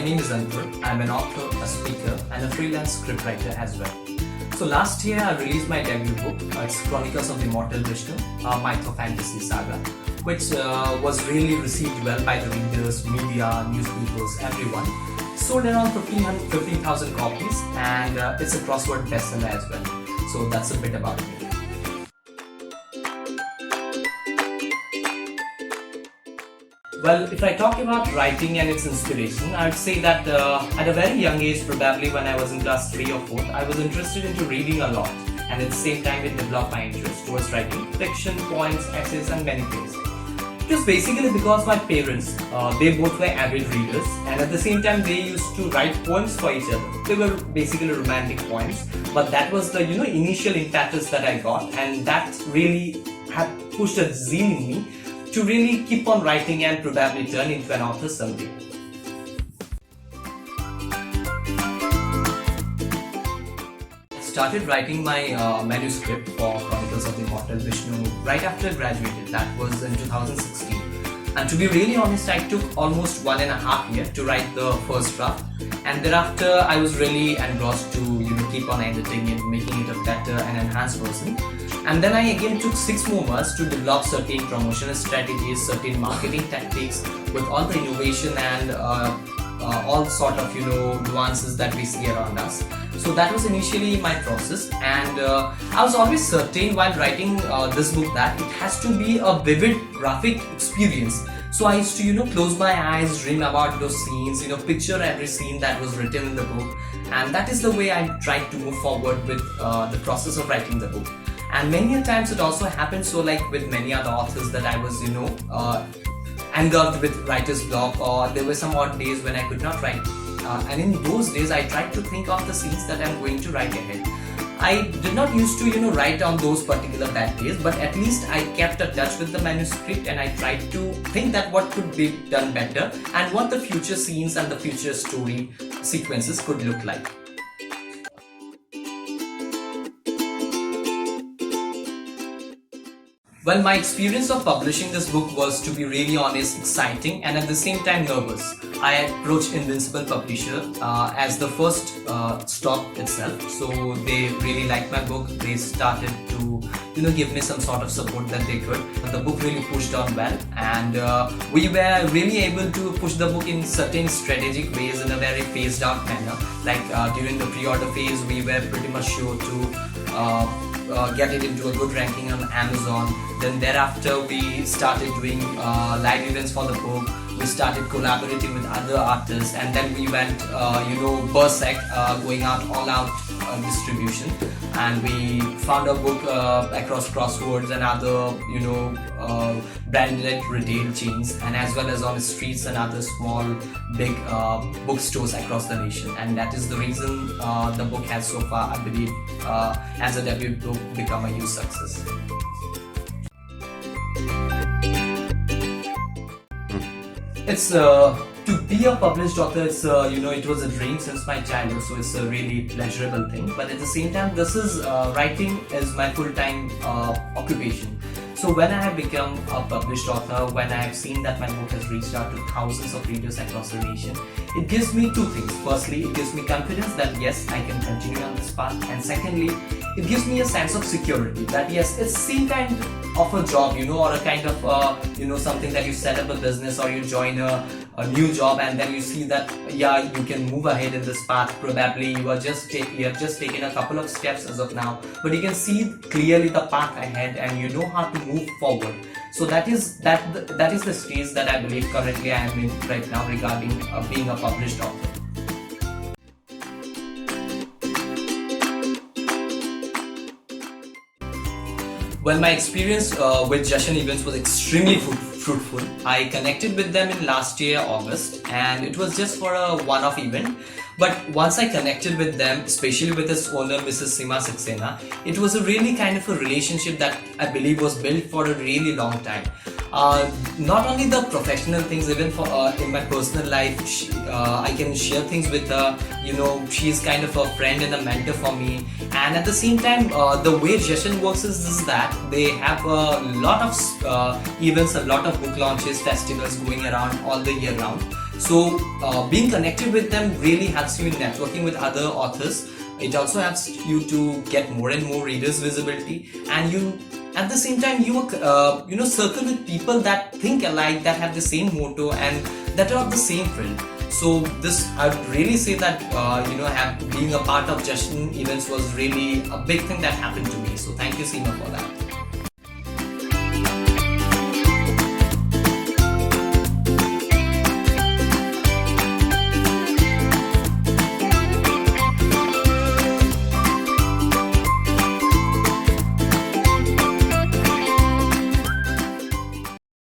My name is Antar. I'm an author, a speaker, and a freelance scriptwriter as well. So last year I released my debut book. It's Chronicles of the Immortal VISHNU, a mytho-fantasy saga, which was really received well by the readers, media, newspapers, everyone. Sold around 15,000 copies, and it's a crossword bestseller as well. So that's a bit about me. Well, if I talk about writing and its inspiration, I would say that at a very young age, probably when I was in class 3 or 4, I was interested into reading a lot, and at the same time it developed my interest towards writing fiction, poems, essays and many things. It was basically because my parents, they both were avid readers, and at the same time they used to write poems for each other. They were basically romantic poems, but that was the initial impetus that I got, and that really had pushed a zeal in me to really keep on writing and probably turn into an author someday. I started writing my manuscript for Chronicles of the Immortal VISHNU right after I graduated. That was in 2016. And to be really honest, I took almost 1.5 years to write the first draft. And thereafter, I was really engrossed to keep on editing it, making it a better and enhanced version. And then I again took 6 more months to develop certain promotional strategies, certain marketing tactics with all the innovation and all sort of nuances that we see around us. So that was initially my process, and I was always certain while writing this book that it has to be a vivid graphic experience. So I used to close my eyes, dream about those scenes, picture every scene that was written in the book, and that is the way I tried to move forward with the process of writing the book. And many a times it also happened, so like with many other authors, that I was engulfed with writer's block, or there were some odd days when I could not write. And in those days I tried to think of the scenes that I'm going to write ahead. I did not used to write on those particular bad days, but at least I kept a touch with the manuscript, and I tried to think that what could be done better and what the future scenes and the future story sequences could look like. Well, my experience of publishing this book was, to be really honest, exciting and at the same time nervous. I approached Invincible Publisher as the first stop itself, so they really liked my book. They started to give me some sort of support that they could. The book really pushed on well, and we were really able to push the book in certain strategic ways in a very phased out manner. Like during the pre-order phase, we were pretty much sure to get it into a good ranking on Amazon. Then thereafter we started doing live events for the book. We started collaborating with other artists, and then we went berserk, going out all out distribution, and we found a book across crosswords and other branded retail chains, and as well as on the streets and other small big bookstores across the nation. And that is the reason the book has so far, I believe, as a debut book, become a huge success. It's to be a published author, it's it was a dream since my childhood, so it's a really pleasurable thing. But at the same time, this is writing is my full-time occupation. So when I have become a published author, when I have seen that my book has reached out to thousands of readers across the nation, it gives me 2 things. Firstly, it gives me confidence that yes, I can continue on this path, and secondly, it gives me a sense of security that yes, it's same kind of a job, or a kind of something that you set up a business or you join a new job, and then you see that yeah, you can move ahead in this path. Probably you have just taken a couple of steps as of now, but you can see clearly the path ahead and you know how to move forward. So that is the stage that I believe currently I am in right now regarding being a published author. Well, my experience with Jashan events was extremely fruitful. I connected with them in last year August, and it was just for a one-off event. But once I connected with them, especially with its owner, Mrs. Seema Saxena, it was a really kind of a relationship that I believe was built for a really long time. Not only the professional things, even for in my personal life, I can share things with her. She is kind of a friend and a mentor for me. And at the same time, the way Jashan works is that they have a lot of events, a lot of book launches, festivals going around all the year round. So being connected with them really helps you in networking with other authors. It also helps you to get more and more readers visibility, and you at the same time you circle with people that think alike, that have the same motto, and that are of the same field. So this, I would really say that being a part of Jashan events was really a big thing that happened to me. So thank you, Seema, for that.